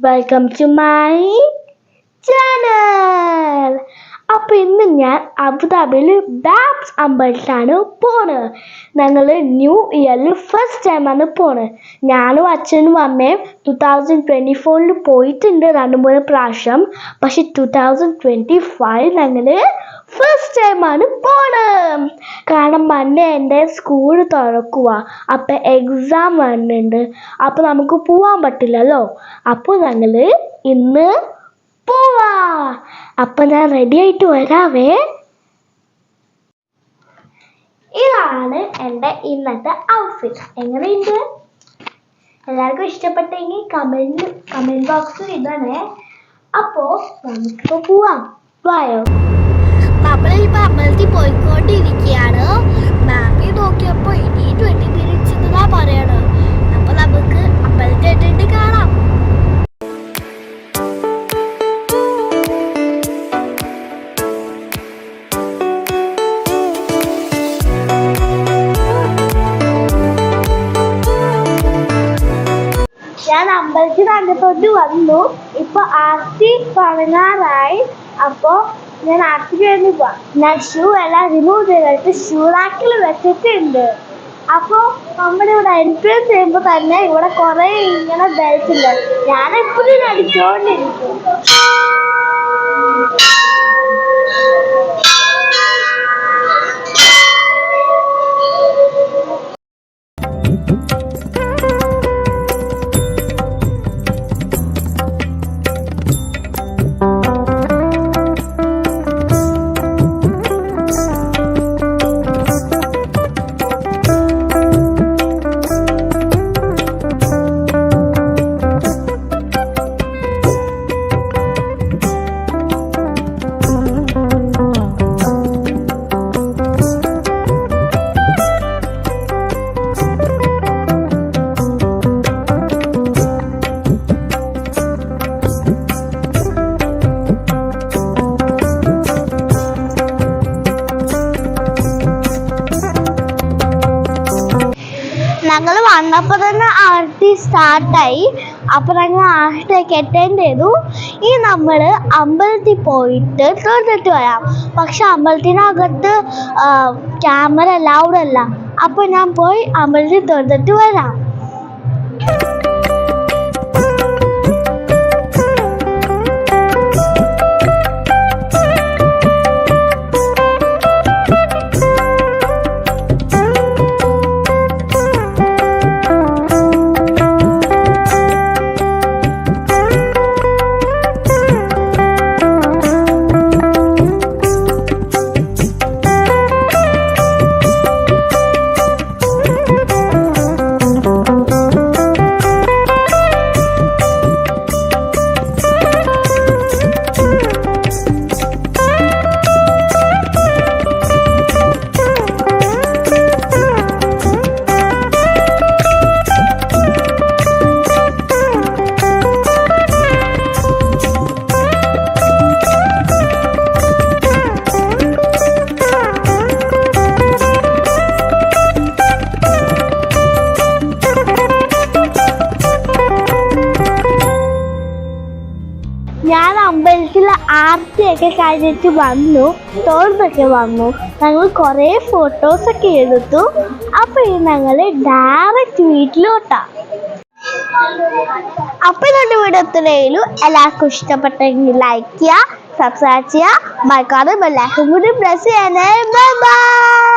Welcome to my channel. അപ്പോൾ ഇന്ന് ഞാൻ അബുദാബിയിൽ ബാബ്സ് അമ്പലത്തിലാണ് പോണത്. ഞങ്ങൾ ന്യൂ ഇയറിൽ ഫസ്റ്റ് ടൈമാണ് പോണത്. ഞാനും അച്ഛനും അമ്മയും 2024 പോയിട്ടുണ്ട് 2-3 പ്രാവശ്യം. പക്ഷെ 2025 ഞങ്ങൾ ഫസ്റ്റ് ടൈമാണ് പോണത്. കാരണം മൺഡേ എൻ്റെ സ്കൂൾ തുറക്കുക, അപ്പം എക്സാം വരുന്നുണ്ട്. അപ്പോൾ നമുക്ക് പോവാൻ പറ്റില്ലല്ലോ. അപ്പോൾ ഞങ്ങൾ ഇന്ന് പോവാ. അപ്പം ഞാൻ റെഡി ആയിട്ട് വരാവേ. ഇതാണ് എൻ്റെ ഇന്നത്തെ ഔട്ട്ഫിറ്റ്. എങ്ങനെയുണ്ട്? എല്ലാവർക്കും ഇഷ്ടപ്പെട്ടെങ്കിൽ കമൻറ്റ് ബോക്സിൽ ഇടണേ. അപ്പോൾ നമുക്കിപ്പോൾ പോവാം. വായോ. നമ്മളിപ്പോൾ അമ്പലത്തിൽ പോയിക്കൊണ്ടിരിക്കുകയാണ്. മാപ്പിൽ നോക്കിയപ്പോൾ ഇനി 20 minutes എന്നാ പറയണത്. അപ്പോൾ നമുക്ക് അമ്പലത്തിൽ എത്തിയിട്ട് കാണാം. ഞാൻ അമ്പലത്തിൽ അകത്തോട്ട് വന്നു. ഇപ്പൊ ആർത്തി തുടങ്ങാറായി. അപ്പോ ഞാൻ ആർത്തി കഴിഞ്ഞ് പോവാം. ഞാൻ ഷൂ എല്ലാം റിമൂവ് ചെയ്തിട്ട് ഷൂ റാക്കിൽ വെച്ചിട്ടുണ്ട്. അപ്പോ നമ്മുടെ ഇവിടെ എൻട്രൻസ് ചെയ്യുമ്പോൾ തന്നെ ഇവിടെ കുറെ ഇങ്ങനെ ബെൽറ്റ് ഉണ്ട്. ഞാൻ എപ്പോഴും അടിച്ചോണ്ടിരിക്കും. ഞങ്ങൾ വന്നപ്പോൾ തന്നെ ആർത്തി സ്റ്റാർട്ടായി. അപ്പോൾ ഞങ്ങൾ ആർത്തിയൊക്കെ അറ്റൻഡ് ചെയ്തു. ഇനി നമ്മൾ അമ്പലത്തിൽ പോയിട്ട് തൊഴുതിട്ട് വരാം. പക്ഷെ അമ്പലത്തിനകത്ത് ക്യാമറ അലൗഡ് അല്ല. അപ്പോൾ ഞാൻ പോയി അമ്പലത്തിൽ തൊഴുതിട്ട് വരാം. ഞാൻ അമ്പലത്തിൽ ആർത്തിയൊക്കെ കഴിഞ്ഞിട്ട് വന്നു, തൊഴുതൊക്കെ വന്നു. ഞങ്ങൾ കുറേ ഫോട്ടോസൊക്കെ എടുത്തു. അപ്പോൾ ഇനി ഞങ്ങൾ ഡയറക്റ്റ് വീട്ടിലോട്ടാണ്. അപ്പോൾ ഇന്നത്തെ വീഡിയോ എത്തുന്നതിലും എല്ലാവർക്കും ഇഷ്ടപ്പെട്ടെങ്കിൽ ലൈക്ക് ചെയ്യുക, സബ്സ്ക്രൈബ് ചെയ്യുക, മറക്കാതെ ബെൽ ഐക്കൺ കൂടി പ്രസ് ചെയ്യണേ. Bye bye.